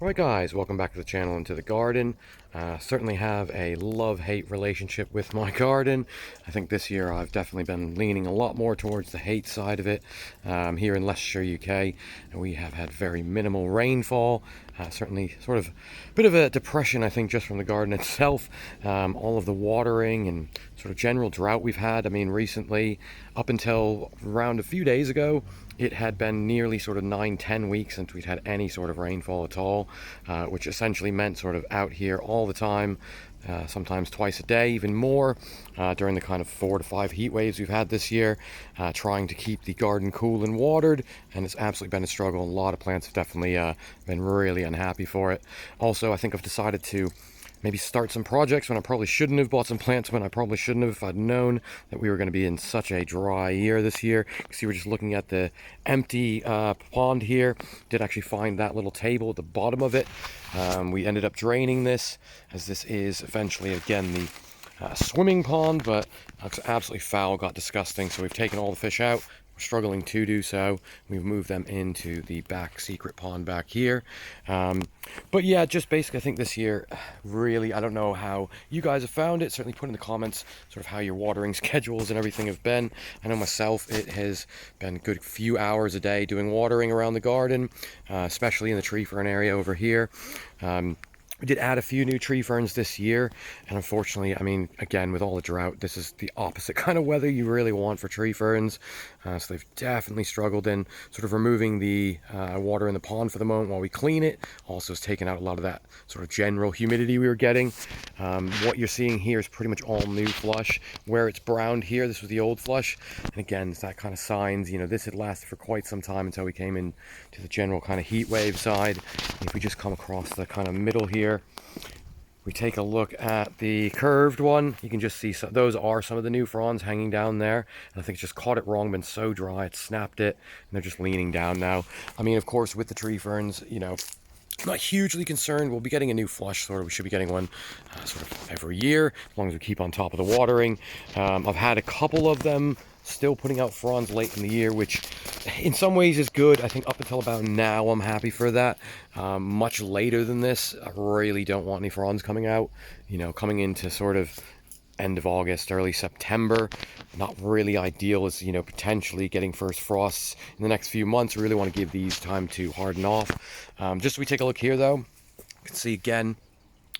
Alright guys, welcome back to the channel and to the garden. Certainly have a love-hate relationship with my garden. I think this year I've definitely been leaning a lot more towards the hate side of it. Here in Leicestershire, UK, we have had very minimal rainfall. Certainly sort of a bit of a depression, I think, just from the garden itself. All of the watering and sort of general drought we've had. I mean, recently, up until around a few days ago, it had been nearly sort of 9-10 weeks since we'd had any sort of rainfall at all, which essentially meant sort of out here all the time, sometimes twice a day, even more, during the kind of 4 to 5 heat waves we've had this year, trying to keep the garden cool and watered, and it's absolutely been a struggle. A lot of plants have definitely been really unhappy for it. Also, I think I've decided to maybe start some projects when I probably shouldn't have, bought some plants when I probably shouldn't have if I'd known that we were going to be in such a dry year this year. You see, we're just looking at the empty pond here. Did actually find that little table at the bottom of it. We ended up draining this, as this is eventually, again, the swimming pond, but it's absolutely foul, got disgusting, so we've taken all the fish out. We're struggling to do so. We've moved them into the back secret pond back here. But yeah, just basically, I think this year, really, I don't know how you guys have found it. Certainly put in the comments sort of how your watering schedules and everything have been. I know myself, it has been a good few hours a day doing watering around the garden, especially in the tree fern area over here. We did add a few new tree ferns this year, and unfortunately, I mean, again, with all the drought, this is the opposite kind of weather you really want for tree ferns. So they've definitely struggled in sort of removing the water in the pond for the moment while we clean it. Also has taken out a lot of that sort of general humidity we were getting. What you're seeing here is pretty much all new flush. Where it's browned here, this was the old flush. And again, it's that kind of signs, you know, this had lasted for quite some time until we came in to the general kind of heat wave side. And if we just come across the kind of middle here, we take a look at the curved one, you can just see those are some of the new fronds hanging down there. And I think it's just caught it wrong, been so dry, it snapped it, and they're just leaning down now. I mean, of course, with the tree ferns, you know, not hugely concerned. We'll be getting a new flush sort of. We should be getting one sort of every year, as long as we keep on top of the watering. I've had a couple of them still putting out fronds late in the year, which in some ways is good. I think up until about now, I'm happy for that. Much later than this, I really don't want any fronds coming out. You know, coming into sort of end of August, early September, not really ideal, as you know, potentially getting first frosts in the next few months. We really want to give these time to harden off. Just so we take a look here though, you can see again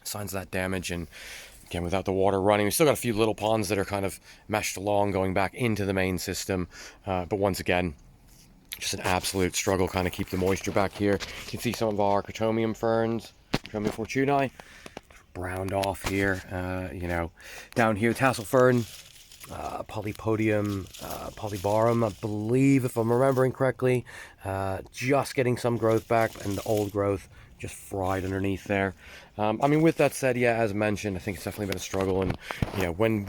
signs of that damage, and again, without the water running, we still got a few little ponds that are kind of meshed along going back into the main system, but once again, just an absolute struggle kind of keep the moisture back here. You can see some of our Cratomium ferns, Cratomium fortunei, browned off here. You know, down here, tassel fern, Polypodium, Polybarum, I believe, if I'm remembering correctly, just getting some growth back, and the old growth just fried underneath there. I mean, with that said, yeah, as mentioned, I think it's definitely been a struggle, and you know, when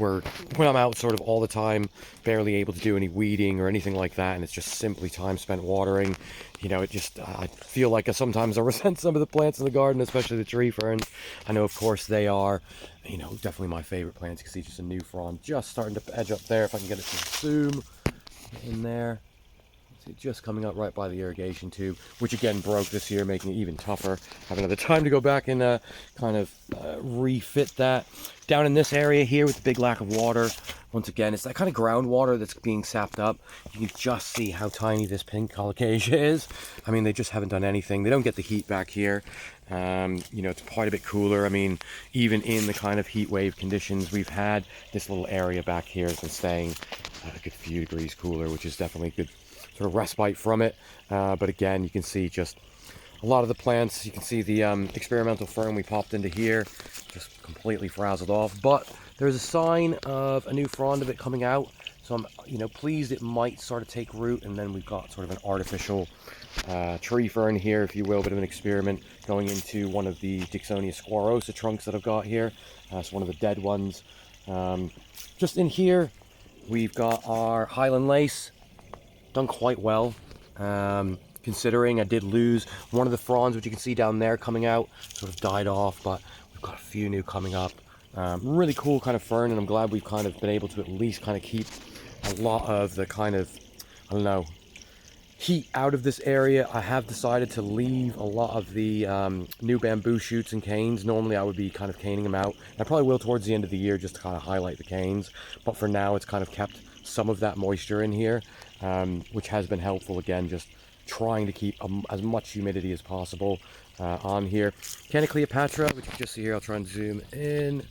I'm out sort of all the time, barely able to do any weeding or anything like that, and it's just simply time spent watering, you know, it just, I feel like sometimes I resent some of the plants in the garden, especially the tree ferns. I know, of course, they are, you know, definitely my favorite plants. You can see just a new frond just starting to edge up there. If I can get it to zoom in there. Just coming out right by the irrigation tube, which again broke this year, making it even tougher. Have another time to go back and kind of refit that. Down in this area here with the big lack of water, once again, it's that kind of groundwater that's being sapped up. You can just see how tiny this pink colocasia is. I mean, they just haven't done anything. They don't get the heat back here. You know, it's quite a bit cooler. I mean, even in the kind of heat wave conditions we've had, this little area back here has been staying a good few degrees cooler, which is definitely good sort of respite from it. But again, you can see just a lot of the plants. You can see the experimental fern we popped into here, just completely frazzled off. But there's a sign of a new frond of it coming out. So I'm, you know, pleased it might sort of take root. And then we've got sort of an artificial tree fern here, if you will, bit of an experiment going into one of the Dicksonia squarosa trunks that I've got here. So one of the dead ones. Just in here, we've got our Highland lace. Done quite well, considering I did lose one of the fronds, which you can see down there coming out, sort of died off, but we've got a few new coming up. Really cool kind of fern, and I'm glad we've kind of been able to at least kind of keep a lot of the kind of, I don't know, heat out of this area, I have decided to leave a lot of the new bamboo shoots and canes. Normally I would be kind of caning them out. I probably will towards the end of the year just to kind of highlight the canes, but for now it's kind of kept some of that moisture in here, which has been helpful. Again, just trying to keep as much humidity as possible on here. Canna Cleopatra, which you can just see here, I'll try and zoom in,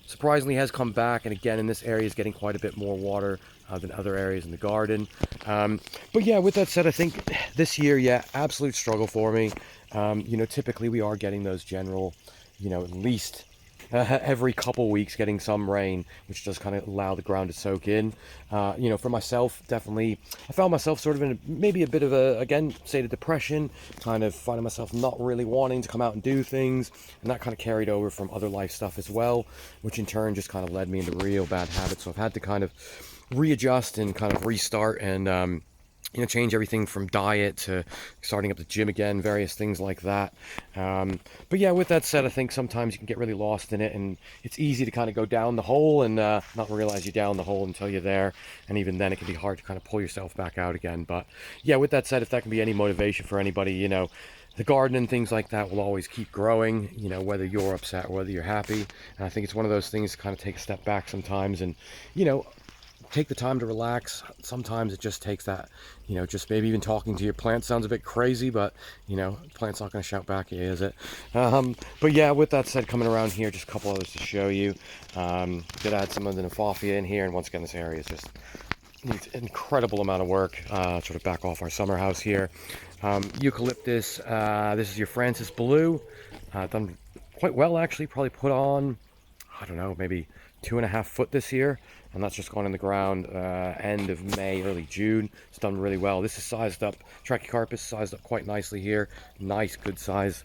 surprisingly has come back, and again in this area is getting quite a bit more water than other areas in the garden. But yeah, with that said, I think this year, yeah, absolute struggle for me. You know, typically we are getting those general, you know, at least every couple weeks getting some rain, which does kind of allow the ground to soak in. You know, for myself, definitely, I found myself sort of in maybe a bit of a, again, state of depression, kind of finding myself not really wanting to come out and do things, and that kind of carried over from other life stuff as well, which in turn just kind of led me into real bad habits. So I've had to kind of readjust and kind of restart and you know, change everything from diet to starting up the gym again, various things like that. But yeah, with that said, I think sometimes you can get really lost in it, and it's easy to kind of go down the hole and not realize you're down the hole until you're there. And even then it can be hard to kind of pull yourself back out again. But yeah, with that said, if that can be any motivation for anybody, you know, the garden and things like that will always keep growing, you know, whether you're upset or whether you're happy. And I think it's one of those things to kind of take a step back sometimes and, you know, take the time to relax. Sometimes it just takes that, you know, just maybe even talking to your plant sounds a bit crazy, but you know, plant's not going to shout back at you, is it? But yeah, with that said, coming around here, just a couple others to show you. Did add some of the Nephophia in here, and once again, this area is just needs an incredible amount of work. Sort of back off our summer house here. Eucalyptus, this is your Francis Blue, done quite well actually, probably put on, I don't know, maybe 2.5 foot this year, and that's just gone in the ground end of May, early June. It's done really well. This is sized up, Trachycarpus sized up quite nicely here. Nice, good size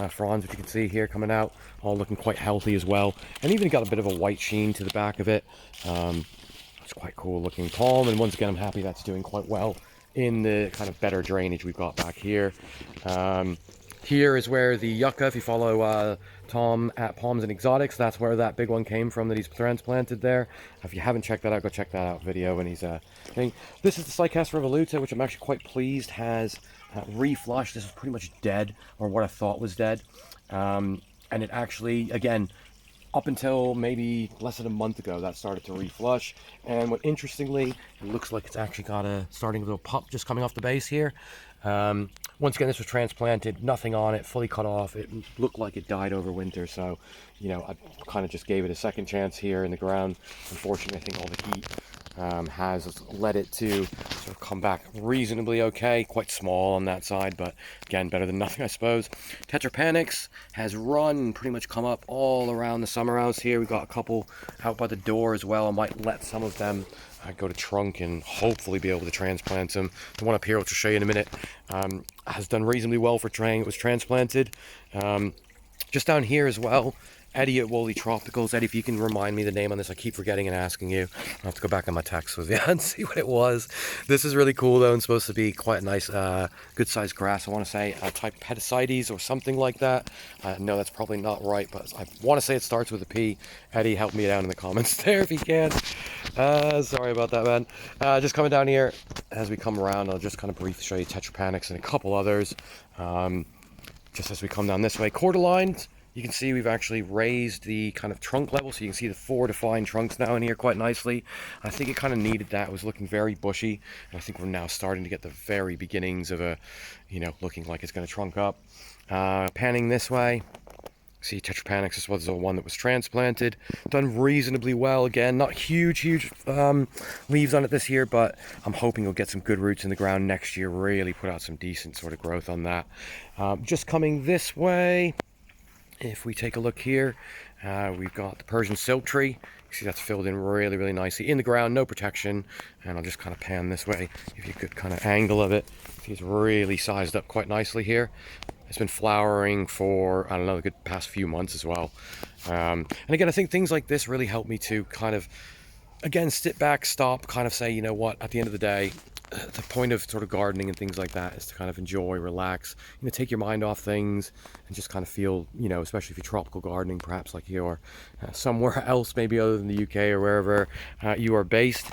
fronds, which you can see here coming out, all looking quite healthy as well, and even got a bit of a white sheen to the back of it. It's quite cool looking palm, and once again, I'm happy that's doing quite well in the kind of better drainage we've got back here. Here is where the yucca, if you follow Tom at Palms and Exotics, that's where that big one came from that he's transplanted there. If you haven't checked that out, go check that out video when he's thing. This is the Cycas revoluta, which I'm actually quite pleased has reflushed. This is pretty much dead, or what I thought was dead. And it actually, again, up until maybe less than a month ago, that started to reflush. And what interestingly, it looks like it's actually got a starting little pump just coming off the base here. Once again, this was transplanted, nothing on it, fully cut off. It looked like it died over winter, so you know, I kind of just gave it a second chance here in the ground. Unfortunately, I think all the heat has led it to sort of come back reasonably okay. Quite small on that side, but again, better than nothing, I suppose. Tetrapanix has run and pretty much come up all around the summer house here. We've got a couple out by the door as well. I might let some of them go to trunk and hopefully be able to transplant them. The one up here, which I'll show you in a minute, has done reasonably well for it was transplanted. Just down here as well, Eddie at Woolly Tropicals. Eddie, if you can remind me the name on this, I keep forgetting and asking you. I'll have to go back on my text with you and see what it was. This is really cool though, and supposed to be quite a nice, good sized grass. I want to say type Petasites or something like that. No, that's probably not right, but I want to say it starts with a P. Eddie, help me down in the comments there if you can. Sorry about that, man. Just coming down here, as we come around, I'll just kind of briefly show you Tetrapanix and a couple others. Just as we come down this way, Cordyline. You can see we've actually raised the kind of trunk level, so you can see the 4 defined trunks now in here quite nicely. I think it kind of needed that. It was looking very bushy, and I think we're now starting to get the very beginnings of a, you know, looking like it's going to trunk up. Panning this way, see Tetrapanix, this was the one that was transplanted. Done reasonably well again, not huge leaves on it this year, but I'm hoping we'll get some good roots in the ground next year, really put out some decent sort of growth on that. Just coming this way, if we take a look here, we've got the Persian silk tree. You see that's filled in really, really nicely in the ground, no protection. And I'll just kind of pan this way, give you a good kind of angle of it. It's really sized up quite nicely here. It's been flowering for, I don't know, the good past few months as well. And again, I think things like this really help me to kind of, again, sit back, stop, kind of say, you know what, at the end of the day, the point of sort of gardening and things like that is to kind of enjoy, relax, you know, take your mind off things and just kind of feel, you know, especially if you're tropical gardening, perhaps like you're somewhere else, maybe other than the UK or wherever you are based.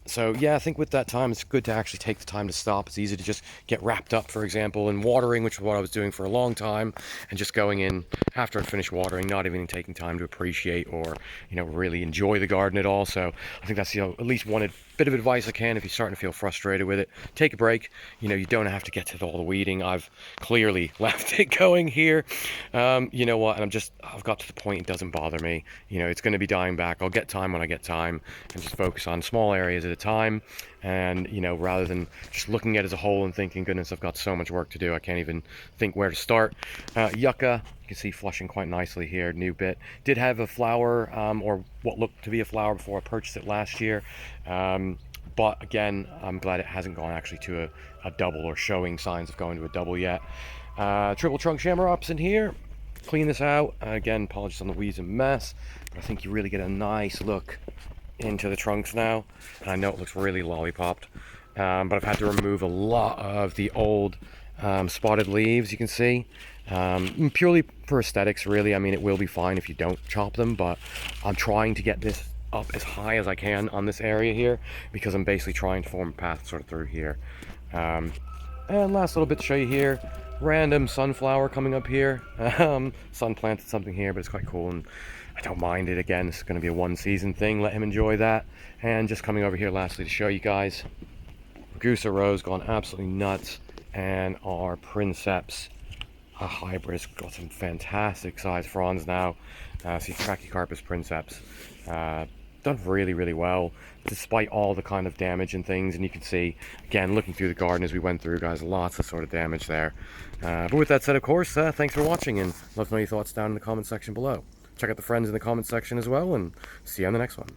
So yeah, I think with that time, it's good to actually take the time to stop. It's easy to just get wrapped up, for example, in watering, which is what I was doing for a long time, and just going in after I finished watering, not even taking time to appreciate or, really enjoy the garden at all. So I think that's, at least one bit of advice I can if you're starting to feel frustrated with it. Take a break. You don't have to get to all the weeding. I've clearly left it going here. You know what? And I've got to the point it doesn't bother me. It's going to be dying back. I'll get time when I get time, and just focus on small areas at a time. And rather than just looking at it as a whole and thinking, goodness, I've got so much work to do, I can't even think where to start. Yucca, you can see flushing quite nicely here. New bit did have a flower, or what looked to be a flower before I purchased it last year. But again, I'm glad it hasn't gone actually to a double, or showing signs of going to a double yet. Triple trunk shamrops in here. Clean this out. Again, apologies on the weeds and mess, but I think you really get a nice look into the trunks now. And I know it looks really lollipopped, but I've had to remove a lot of the old spotted leaves, you can see, purely for aesthetics, really. I mean, it will be fine if you don't chop them, but I'm trying to get this up as high as I can on this area here, because I'm basically trying to form a path sort of through here. And last little bit to show you here, random sunflower coming up here. Son planted something here, but it's quite cool, and I don't mind it. Again, this is going to be a one season thing, let him enjoy that. And just coming over here lastly to show you guys, Ragusa Rose gone absolutely nuts, and our Princeps, a hybrid, got some fantastic size fronds now. See, Trachycarpus Princeps, done really, really well, despite all the kind of damage and things. And you can see, again, looking through the garden as we went through, guys, lots of sort of damage there. But with that said, of course, thanks for watching, and love to know your thoughts down in the comment section below. Check out the friends in the comment section as well, and see you on the next one.